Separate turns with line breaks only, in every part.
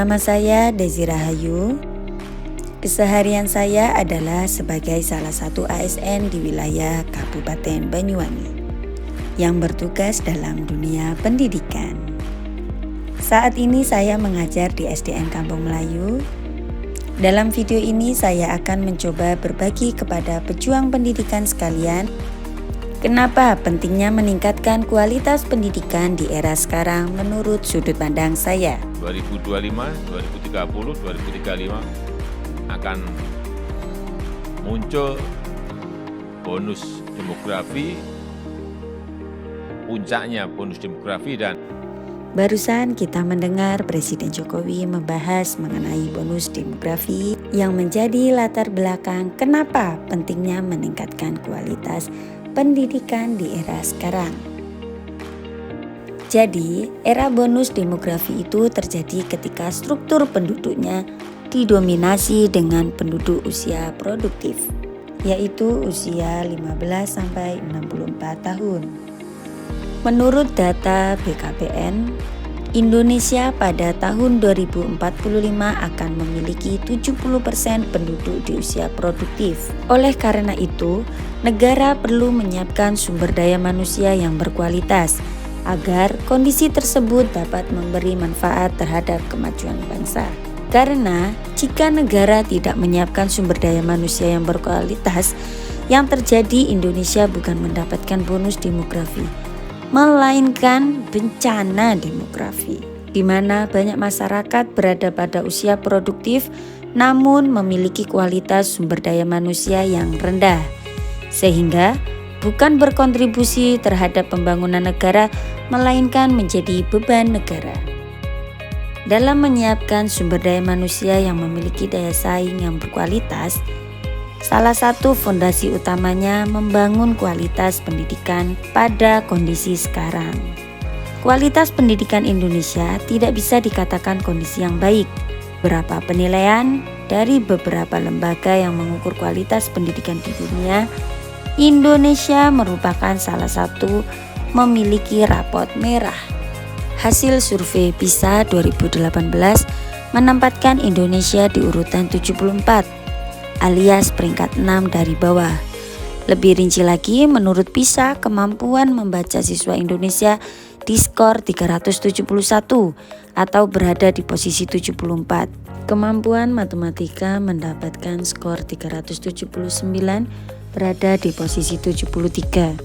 Nama saya Desi Rahayu. Keseharian saya adalah sebagai salah satu ASN di wilayah Kabupaten Banyuwangi yang bertugas dalam dunia pendidikan. Saat ini saya mengajar di SDN Kampung Melayu. Dalam video ini saya akan mencoba berbagi kepada pejuang pendidikan sekalian kenapa pentingnya meningkatkan kualitas pendidikan di era sekarang menurut sudut pandang saya.
2025, 2030, 2035 akan muncul bonus demografi, puncaknya bonus demografi dan
Barusan kita mendengar Presiden Jokowi membahas mengenai bonus demografi yang menjadi latar belakang kenapa pentingnya meningkatkan kualitas pendidikan di era sekarang. Jadi, era bonus demografi itu terjadi ketika struktur penduduknya didominasi dengan penduduk usia produktif, yaitu usia 15-64 tahun. Menurut data BKPN, Indonesia pada tahun 2045 akan memiliki 70% penduduk di usia produktif. Oleh karena itu, negara perlu menyiapkan sumber daya manusia yang berkualitas agar kondisi tersebut dapat memberi manfaat terhadap kemajuan bangsa. Karena jika negara tidak menyiapkan sumber daya manusia yang berkualitas, yang terjadi Indonesia bukan mendapatkan bonus demografi, melainkan bencana demografi, di mana banyak masyarakat berada pada usia produktif namun memiliki kualitas sumber daya manusia yang rendah, sehingga bukan berkontribusi terhadap pembangunan negara, melainkan menjadi beban negara. Dalam menyiapkan sumber daya manusia yang memiliki daya saing yang berkualitas, salah satu fondasi utamanya membangun kualitas pendidikan pada kondisi sekarang. Kualitas pendidikan Indonesia tidak bisa dikatakan kondisi yang baik. Beberapa penilaian dari beberapa lembaga yang mengukur kualitas pendidikan di dunia, Indonesia merupakan salah satu memiliki rapot merah. Hasil survei PISA 2018 menempatkan Indonesia di urutan 74. Alias peringkat 6 dari bawah. Lebih rinci lagi, menurut PISA, kemampuan membaca siswa Indonesia diskor 371 atau berada di posisi 74. Kemampuan matematika mendapatkan skor 379 berada di posisi 73.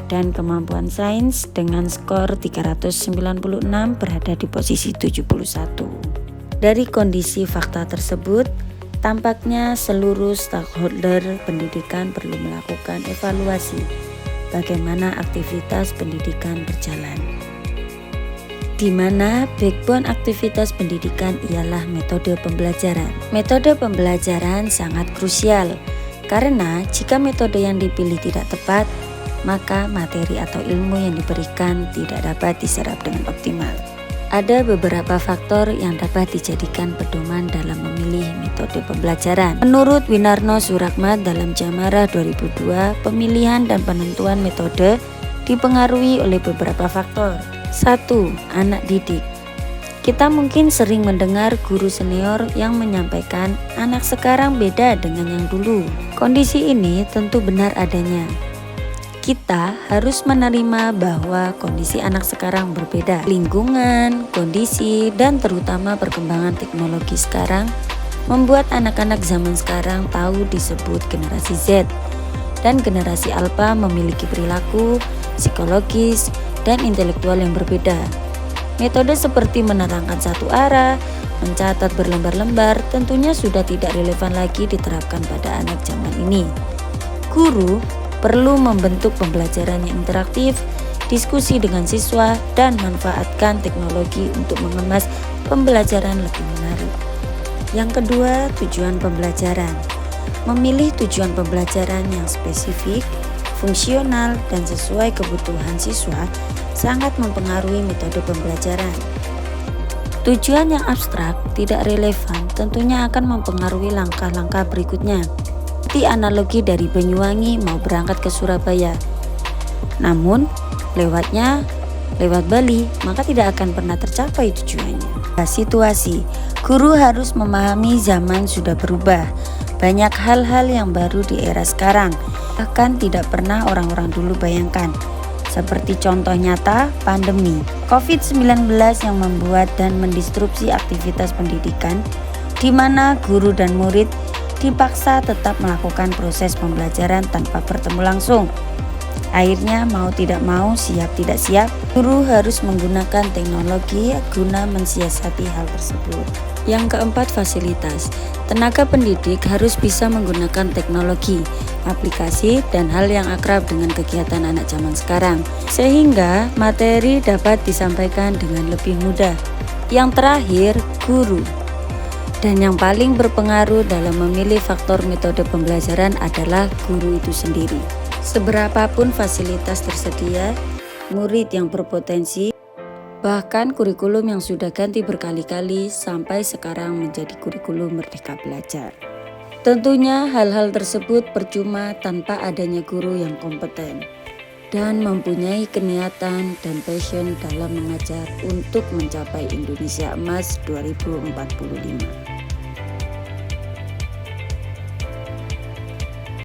Dan kemampuan sains dengan skor 396 berada di posisi 71. Dari kondisi fakta tersebut, tampaknya seluruh stakeholder pendidikan perlu melakukan evaluasi bagaimana aktivitas pendidikan berjalan. Di mana backbone aktivitas pendidikan ialah metode pembelajaran. Metode pembelajaran sangat krusial karena jika metode yang dipilih tidak tepat, maka materi atau ilmu yang diberikan tidak dapat diserap dengan optimal. Ada beberapa faktor yang dapat dijadikan pedoman dalam memilih metode pembelajaran. Menurut Winarno Surakmat dalam Jamara 2002, pemilihan dan penentuan metode dipengaruhi oleh beberapa faktor. 1. Anak didik. Kita mungkin sering mendengar guru senior yang menyampaikan anak sekarang beda dengan yang dulu. Kondisi ini tentu benar adanya. Kita harus menerima bahwa kondisi anak sekarang berbeda. Lingkungan, kondisi, dan terutama perkembangan teknologi sekarang membuat anak-anak zaman sekarang tahu disebut generasi Z. Dan generasi Alpha memiliki perilaku, psikologis, dan intelektual yang berbeda. Metode seperti menerangkan satu arah, mencatat berlembar-lembar tentunya sudah tidak relevan lagi diterapkan pada anak zaman ini. Guru perlu membentuk pembelajaran yang interaktif, diskusi dengan siswa, dan manfaatkan teknologi untuk mengemas pembelajaran lebih menarik. Yang kedua, tujuan pembelajaran. Memilih tujuan pembelajaran yang spesifik, fungsional, dan sesuai kebutuhan siswa sangat mempengaruhi metode pembelajaran. Tujuan yang abstrak, tidak relevan, tentunya akan mempengaruhi langkah-langkah berikutnya. Seperti analogi dari Banyuwangi mau berangkat ke Surabaya. Namun, lewat Bali, maka tidak akan pernah tercapai tujuannya. Situasi, guru harus memahami zaman sudah berubah. Banyak hal-hal yang baru di era sekarang, bahkan tidak pernah orang-orang dulu bayangkan. Seperti contoh nyata, pandemi COVID-19 yang membuat dan mendisrupsi aktivitas pendidikan, di mana guru dan murid dipaksa tetap melakukan proses pembelajaran tanpa bertemu langsung. Akhirnya mau tidak mau, siap tidak siap, guru harus menggunakan teknologi guna mensiasati hal tersebut. Yang keempat, fasilitas. Tenaga pendidik harus bisa menggunakan teknologi, aplikasi, dan hal yang akrab dengan kegiatan anak zaman sekarang, sehingga materi dapat disampaikan dengan lebih mudah. Yang terakhir, guru. Dan yang paling berpengaruh dalam memilih faktor metode pembelajaran adalah guru itu sendiri. Seberapapun fasilitas tersedia, murid yang berpotensi, bahkan kurikulum yang sudah ganti berkali-kali sampai sekarang menjadi kurikulum Merdeka Belajar. Tentunya hal-hal tersebut percuma tanpa adanya guru yang kompeten dan mempunyai keniatan dan passion dalam mengajar untuk mencapai Indonesia Emas 2045.